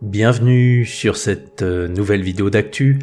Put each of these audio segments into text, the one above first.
Bienvenue sur cette nouvelle vidéo d'actu.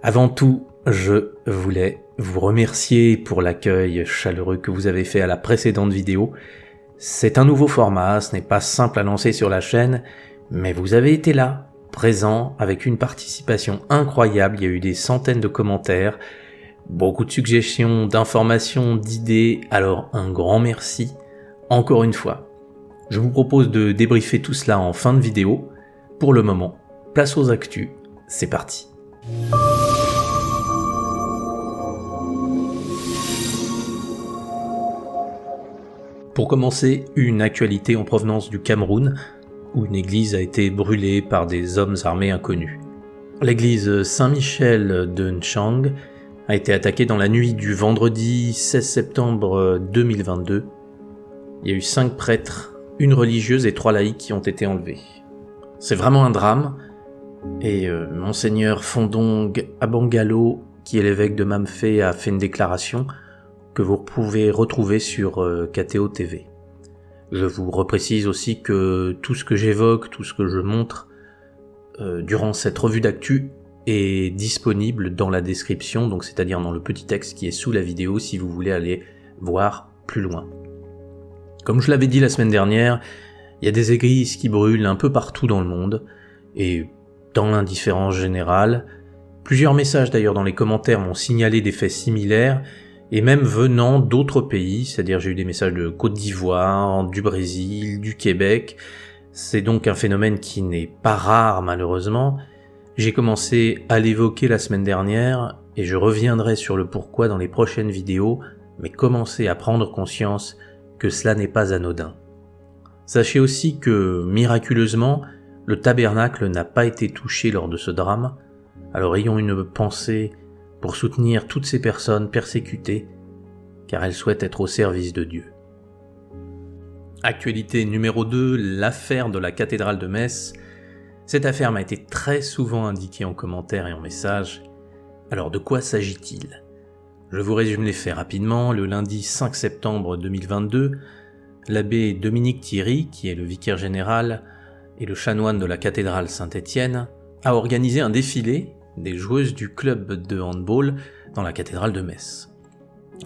Avant tout, je voulais vous remercier pour l'accueil chaleureux que vous avez fait à la précédente vidéo. C'est un nouveau format, ce n'est pas simple à lancer sur la chaîne, mais vous avez été là, présent, avec une participation incroyable. Il y a eu des centaines de commentaires, beaucoup de suggestions, d'informations, d'idées, alors un grand merci, encore une fois. Je vous propose de débriefer tout cela en fin de vidéo. Pour le moment, place aux actus, c'est parti. Pour commencer, une actualité en provenance du Cameroun, où une église a été brûlée par des hommes armés inconnus. L'église Saint-Michel de Nchang a été attaquée dans la nuit du vendredi 16 septembre 2022. Il y a eu 5 prêtres, une religieuse et 3 laïcs qui ont été enlevés. C'est vraiment un drame, et Monseigneur Fondong Abangalo, qui est l'évêque de Mamfé, a fait une déclaration que vous pouvez retrouver sur KTO TV. Je vous reprécise aussi que tout ce que j'évoque, tout ce que je montre durant cette revue d'actu est disponible dans la description, donc c'est-à-dire dans le petit texte qui est sous la vidéo si vous voulez aller voir plus loin. Comme je l'avais dit la semaine dernière, il y a des églises qui brûlent un peu partout dans le monde, et dans l'indifférence générale. Plusieurs messages d'ailleurs dans les commentaires m'ont signalé des faits similaires, et même venant d'autres pays, c'est-à-dire j'ai eu des messages de Côte d'Ivoire, du Brésil, du Québec. C'est donc un phénomène qui n'est pas rare malheureusement. J'ai commencé à l'évoquer la semaine dernière, et je reviendrai sur le pourquoi dans les prochaines vidéos, mais commencez à prendre conscience que cela n'est pas anodin. Sachez aussi que, miraculeusement, le tabernacle n'a pas été touché lors de ce drame, alors ayons une pensée pour soutenir toutes ces personnes persécutées, car elles souhaitent être au service de Dieu. Actualité numéro 2, l'affaire de la cathédrale de Metz. Cette affaire m'a été très souvent indiquée en commentaire et en message. Alors de quoi s'agit-il ? Je vous résume les faits rapidement. Le lundi 5 septembre 2022, l'abbé Dominique Thierry, qui est le vicaire général et le chanoine de la cathédrale Saint-Étienne, a organisé un défilé des joueuses du club de handball dans la cathédrale de Metz.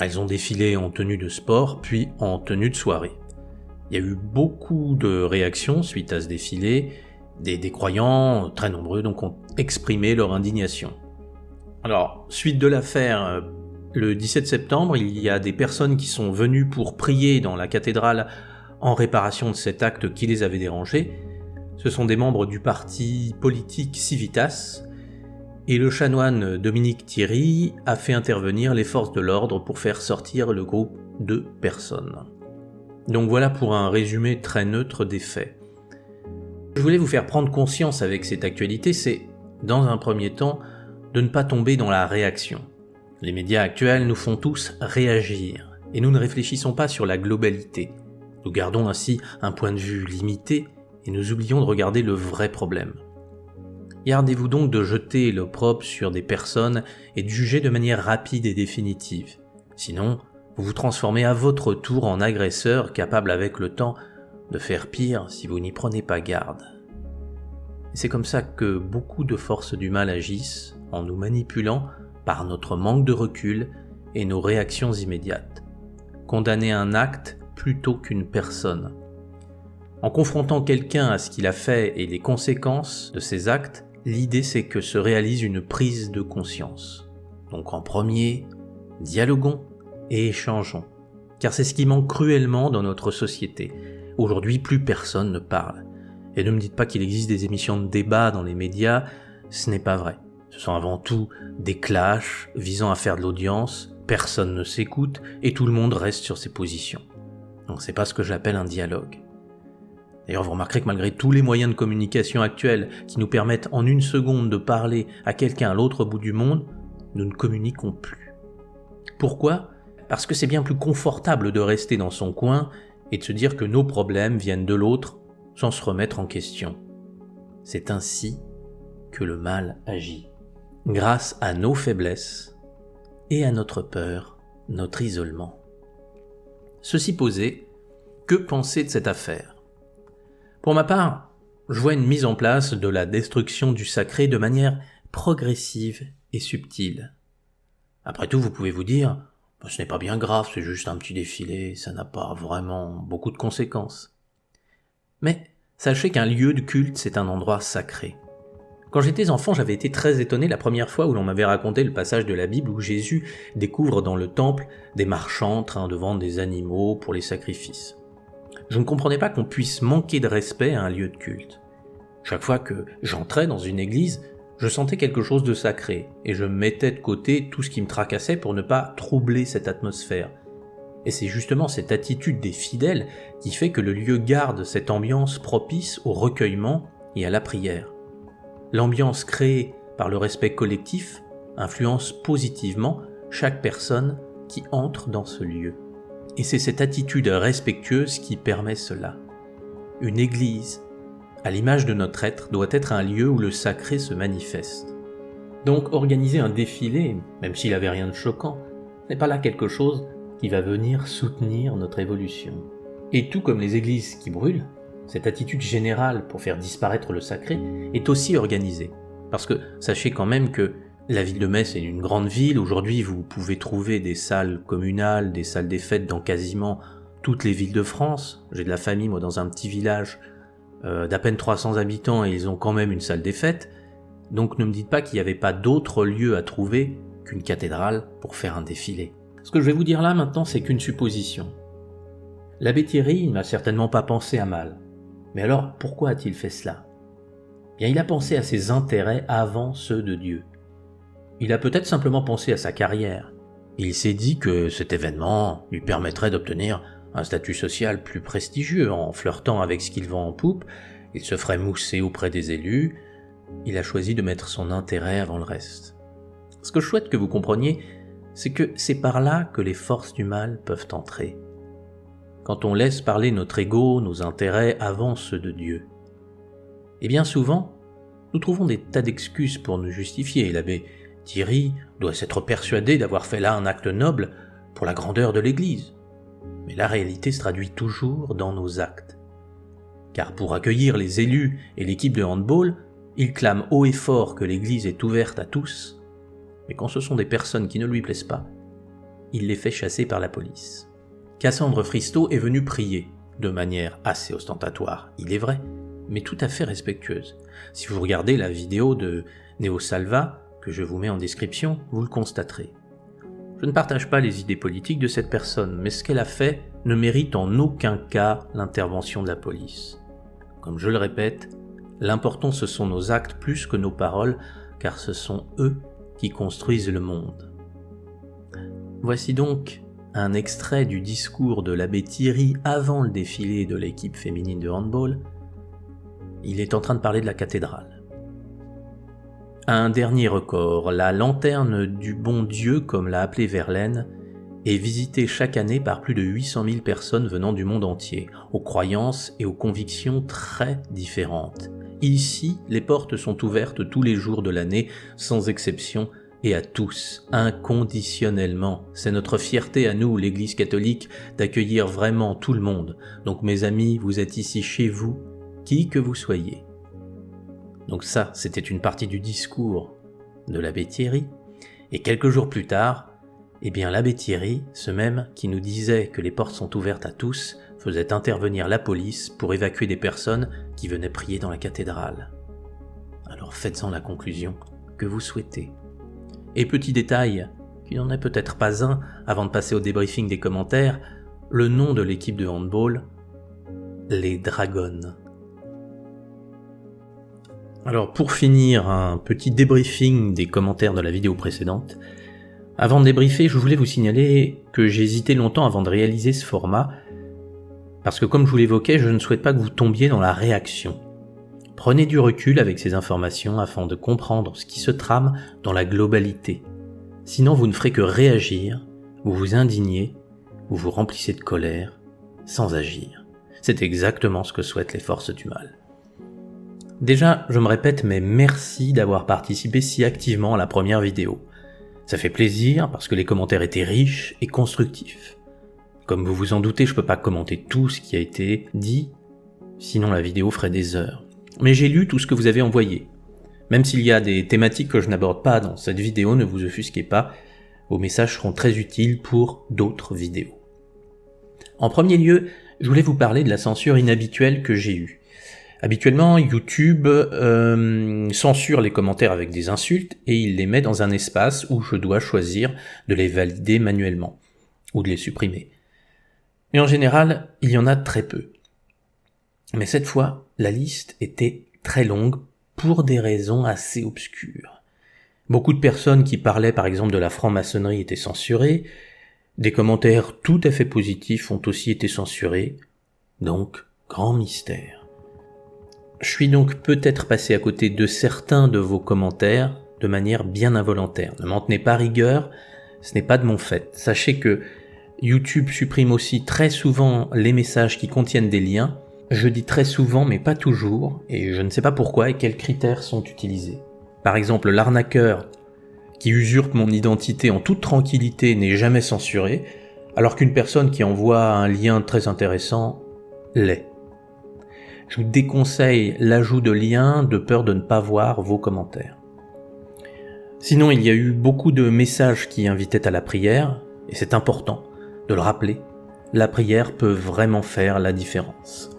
Elles ont défilé en tenue de sport, puis en tenue de soirée. Il y a eu beaucoup de réactions suite à ce défilé. Des croyants, très nombreux, donc ont exprimé leur indignation. Alors, suite de l'affaire, le 17 septembre, il y a des personnes qui sont venues pour prier dans la cathédrale en réparation de cet acte qui les avait dérangés. Ce sont des membres du parti politique Civitas, et le chanoine Dominique Thierry a fait intervenir les forces de l'ordre pour faire sortir le groupe de personnes. Donc voilà pour un résumé très neutre des faits. Je voulais vous faire prendre conscience avec cette actualité, c'est, dans un premier temps, de ne pas tomber dans la réaction. Les médias actuels nous font tous réagir, et nous ne réfléchissons pas sur la globalité. Nous gardons ainsi un point de vue limité, et nous oublions de regarder le vrai problème. Gardez-vous donc de jeter l'opprobre sur des personnes et de juger de manière rapide et définitive. Sinon, vous vous transformez à votre tour en agresseur capable avec le temps de faire pire si vous n'y prenez pas garde. Et c'est comme ça que beaucoup de forces du mal agissent, en nous manipulant par notre manque de recul et nos réactions immédiates. Condamner un acte plutôt qu'une personne. En confrontant quelqu'un à ce qu'il a fait et les conséquences de ses actes, l'idée c'est que se réalise une prise de conscience. Donc en premier, dialoguons et échangeons, car c'est ce qui manque cruellement dans notre société. Aujourd'hui, plus personne ne parle. Et ne me dites pas qu'il existe des émissions de débat dans les médias, ce n'est pas vrai. Ce sont avant tout des clashs visant à faire de l'audience, personne ne s'écoute et tout le monde reste sur ses positions. Donc c'est pas ce que j'appelle un dialogue. D'ailleurs, vous remarquerez que malgré tous les moyens de communication actuels qui nous permettent en une seconde de parler à quelqu'un à l'autre bout du monde, nous ne communiquons plus. Pourquoi ? Parce que c'est bien plus confortable de rester dans son coin et de se dire que nos problèmes viennent de l'autre sans se remettre en question. C'est ainsi que le mal agit. Grâce à nos faiblesses et à notre peur, notre isolement. Ceci posé, que penser de cette affaire ? Pour ma part, je vois une mise en place de la destruction du sacré de manière progressive et subtile. Après tout, vous pouvez vous dire, ce n'est pas bien grave, c'est juste un petit défilé, ça n'a pas vraiment beaucoup de conséquences. Mais sachez qu'un lieu de culte, c'est un endroit sacré. Quand j'étais enfant, j'avais été très étonné la première fois où l'on m'avait raconté le passage de la Bible où Jésus découvre dans le temple des marchands en train de vendre des animaux pour les sacrifices. Je ne comprenais pas qu'on puisse manquer de respect à un lieu de culte. Chaque fois que j'entrais dans une église, je sentais quelque chose de sacré, et je mettais de côté tout ce qui me tracassait pour ne pas troubler cette atmosphère. Et c'est justement cette attitude des fidèles qui fait que le lieu garde cette ambiance propice au recueillement et à la prière. L'ambiance créée par le respect collectif influence positivement chaque personne qui entre dans ce lieu. Et c'est cette attitude respectueuse qui permet cela. Une église, à l'image de notre être, doit être un lieu où le sacré se manifeste. Donc organiser un défilé, même s'il n'avait rien de choquant, n'est pas là quelque chose qui va venir soutenir notre évolution. Et tout comme les églises qui brûlent, cette attitude générale pour faire disparaître le sacré est aussi organisée. Parce que sachez quand même que la ville de Metz est une grande ville. Aujourd'hui, vous pouvez trouver des salles communales, des salles des fêtes dans quasiment toutes les villes de France. J'ai de la famille, moi, dans un petit village d'à peine 300 habitants et ils ont quand même une salle des fêtes. Donc ne me dites pas qu'il n'y avait pas d'autre lieu à trouver qu'une cathédrale pour faire un défilé. Ce que je vais vous dire là maintenant, c'est qu'une supposition. L'abbé Thierry n'a certainement pas pensé à mal. Mais alors, pourquoi a-t-il fait cela ? Bien, il a pensé à ses intérêts avant ceux de Dieu. Il a peut-être simplement pensé à sa carrière. Il s'est dit que cet événement lui permettrait d'obtenir un statut social plus prestigieux. En flirtant avec ce qu'il vend en poupe, il se ferait mousser auprès des élus. Il a choisi de mettre son intérêt avant le reste. Ce que je souhaite que vous compreniez, c'est que c'est par là que les forces du mal peuvent entrer. Quand on laisse parler notre ego, nos intérêts avant ceux de Dieu. Et bien souvent, nous trouvons des tas d'excuses pour nous justifier. L'abbé Thierry doit s'être persuadé d'avoir fait là un acte noble pour la grandeur de l'Église. Mais la réalité se traduit toujours dans nos actes. Car pour accueillir les élus et l'équipe de handball, il clame haut et fort que l'Église est ouverte à tous, mais quand ce sont des personnes qui ne lui plaisent pas, il les fait chasser par la police. Cassandre Fristo est venue prier, de manière assez ostentatoire, il est vrai, mais tout à fait respectueuse. Si vous regardez la vidéo de Neo Salva, que je vous mets en description, vous le constaterez. Je ne partage pas les idées politiques de cette personne, mais ce qu'elle a fait ne mérite en aucun cas l'intervention de la police. Comme je le répète, l'important ce sont nos actes plus que nos paroles, car ce sont eux qui construisent le monde. Voici donc un extrait du discours de l'abbé Thierry avant le défilé de l'équipe féminine de handball. Il est en train de parler de la cathédrale. Un dernier record, la lanterne du bon Dieu, comme l'a appelé Verlaine, est visitée chaque année par plus de 800 000 personnes venant du monde entier, aux croyances et aux convictions très différentes. Ici, les portes sont ouvertes tous les jours de l'année, sans exception, et à tous, inconditionnellement. C'est notre fierté à nous, l'Église catholique, d'accueillir vraiment tout le monde. Donc mes amis, vous êtes ici chez vous, qui que vous soyez. Donc ça, c'était une partie du discours de l'abbé Thierry. Et quelques jours plus tard, l'abbé Thierry, ce même qui nous disait que les portes sont ouvertes à tous, faisait intervenir la police pour évacuer des personnes qui venaient prier dans la cathédrale. Alors faites-en la conclusion que vous souhaitez. Et petit détail, qui n'en est peut-être pas un, avant de passer au débriefing des commentaires, le nom de l'équipe de handball, les Dragons. Alors pour finir, un petit débriefing des commentaires de la vidéo précédente. Avant de débriefer, je voulais vous signaler que j'ai hésité longtemps avant de réaliser ce format, parce que comme je vous l'évoquais, je ne souhaite pas que vous tombiez dans la réaction. Prenez du recul avec ces informations afin de comprendre ce qui se trame dans la globalité. Sinon vous ne ferez que réagir, vous vous indignez, vous vous remplissez de colère, sans agir. C'est exactement ce que souhaitent les forces du mal. Déjà, je me répète, mais merci d'avoir participé si activement à la première vidéo. Ça fait plaisir parce que les commentaires étaient riches et constructifs. Comme vous vous en doutez, je peux pas commenter tout ce qui a été dit, sinon la vidéo ferait des heures. Mais j'ai lu tout ce que vous avez envoyé. Même s'il y a des thématiques que je n'aborde pas dans cette vidéo, ne vous offusquez pas, vos messages seront très utiles pour d'autres vidéos. En premier lieu, je voulais vous parler de la censure inhabituelle que j'ai eue. Habituellement, YouTube censure les commentaires avec des insultes et il les met dans un espace où je dois choisir de les valider manuellement ou de les supprimer. Mais en général, il y en a très peu. Mais cette fois, la liste était très longue pour des raisons assez obscures. Beaucoup de personnes qui parlaient par exemple de la franc-maçonnerie étaient censurées, des commentaires tout à fait positifs ont aussi été censurés, donc grand mystère. Je suis donc peut-être passé à côté de certains de vos commentaires de manière bien involontaire. Ne m'en tenez pas rigueur, ce n'est pas de mon fait. Sachez que YouTube supprime aussi très souvent les messages qui contiennent des liens. Je dis très souvent mais pas toujours, et je ne sais pas pourquoi et quels critères sont utilisés. Par exemple, l'arnaqueur qui usurpe mon identité en toute tranquillité n'est jamais censuré, alors qu'une personne qui envoie un lien très intéressant l'est. Je vous déconseille l'ajout de liens de peur de ne pas voir vos commentaires. Sinon, il y a eu beaucoup de messages qui invitaient à la prière, et c'est important de le rappeler, la prière peut vraiment faire la différence.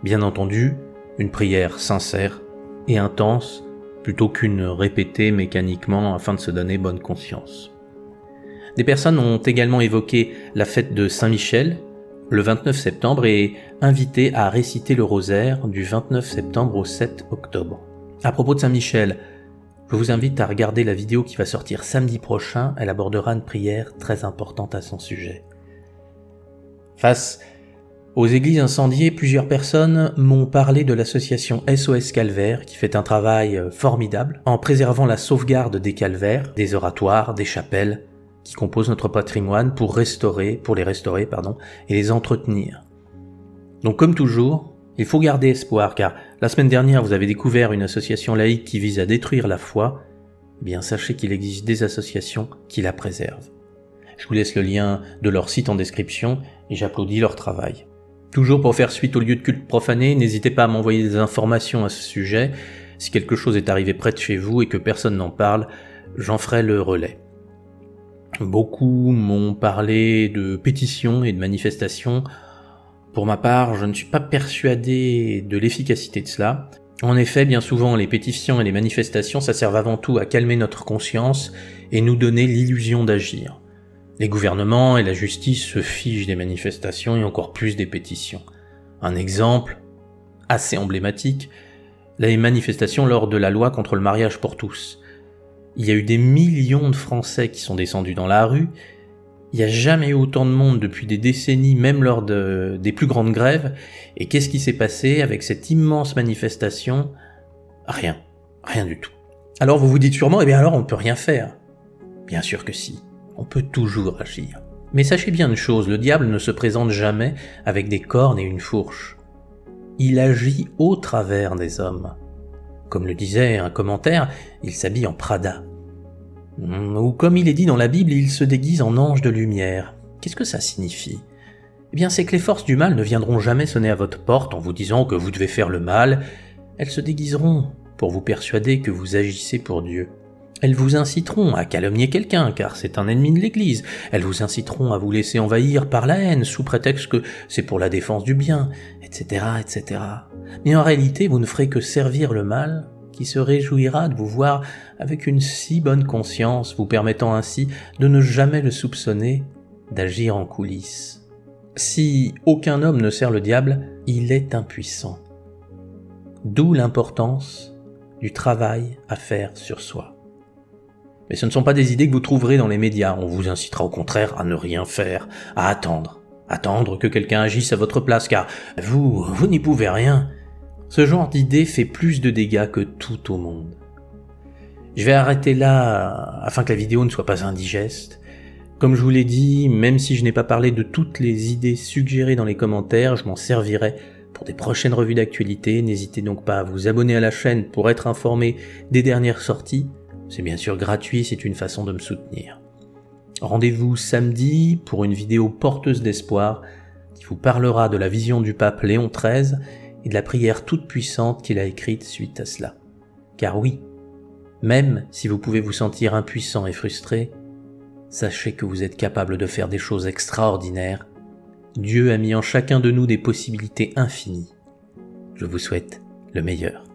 Bien entendu, une prière sincère et intense, plutôt qu'une répétée mécaniquement afin de se donner bonne conscience. Des personnes ont également évoqué la fête de Saint-Michel, le 29 septembre, et invité à réciter le rosaire du 29 septembre au 7 octobre. À propos de Saint-Michel, je vous invite à regarder la vidéo qui va sortir samedi prochain, elle abordera une prière très importante à son sujet. Face aux églises incendiées, plusieurs personnes m'ont parlé de l'association SOS Calvaire qui fait un travail formidable en préservant la sauvegarde des calvaires, des oratoires, des chapelles qui composent notre patrimoine pour les restaurer, et les entretenir. Donc comme toujours, il faut garder espoir car la semaine dernière vous avez découvert une association laïque qui vise à détruire la foi, eh bien sachez qu'il existe des associations qui la préservent. Je vous laisse le lien de leur site en description et j'applaudis leur travail. Toujours pour faire suite aux lieux de culte profanés, n'hésitez pas à m'envoyer des informations à ce sujet. Si quelque chose est arrivé près de chez vous et que personne n'en parle, j'en ferai le relais. Beaucoup m'ont parlé de pétitions et de manifestations. Pour ma part, je ne suis pas persuadé de l'efficacité de cela. En effet, bien souvent, les pétitions et les manifestations, ça sert avant tout à calmer notre conscience et nous donner l'illusion d'agir. Les gouvernements et la justice se fichent des manifestations et encore plus des pétitions. Un exemple assez emblématique, les manifestations lors de la loi contre le mariage pour tous. Il y a eu des millions de Français qui sont descendus dans la rue. Il n'y a jamais eu autant de monde depuis des décennies, même lors des plus grandes grèves. Et qu'est-ce qui s'est passé avec cette immense manifestation ? Rien du tout. Alors vous vous dites sûrement, alors on ne peut rien faire. Bien sûr que si. On peut toujours agir. Mais sachez bien une chose, le diable ne se présente jamais avec des cornes et une fourche. Il agit au travers des hommes. Comme le disait un commentaire, il s'habille en Prada. Ou comme il est dit dans la Bible, il se déguise en ange de lumière. Qu'est-ce que ça signifie ? Eh bien, c'est que les forces du mal ne viendront jamais sonner à votre porte en vous disant que vous devez faire le mal. Elles se déguiseront pour vous persuader que vous agissez pour Dieu. Elles vous inciteront à calomnier quelqu'un, car c'est un ennemi de l'Église. Elles vous inciteront à vous laisser envahir par la haine, sous prétexte que c'est pour la défense du bien, etc., etc. Mais en réalité, vous ne ferez que servir le mal, qui se réjouira de vous voir avec une si bonne conscience, vous permettant ainsi de ne jamais le soupçonner d'agir en coulisses. Si aucun homme ne sert le diable, il est impuissant. D'où l'importance du travail à faire sur soi. Mais ce ne sont pas des idées que vous trouverez dans les médias. On vous incitera au contraire à ne rien faire, à attendre. Attendre que quelqu'un agisse à votre place, car vous n'y pouvez rien. Ce genre d'idée fait plus de dégâts que tout au monde. Je vais arrêter là, afin que la vidéo ne soit pas indigeste. Comme je vous l'ai dit, même si je n'ai pas parlé de toutes les idées suggérées dans les commentaires, je m'en servirai pour des prochaines revues d'actualité. N'hésitez donc pas à vous abonner à la chaîne pour être informé des dernières sorties. C'est bien sûr gratuit, c'est une façon de me soutenir. Rendez-vous samedi pour une vidéo porteuse d'espoir qui vous parlera de la vision du pape Léon XIII et de la prière toute puissante qu'il a écrite suite à cela. Car oui, même si vous pouvez vous sentir impuissant et frustré, sachez que vous êtes capable de faire des choses extraordinaires. Dieu a mis en chacun de nous des possibilités infinies. Je vous souhaite le meilleur.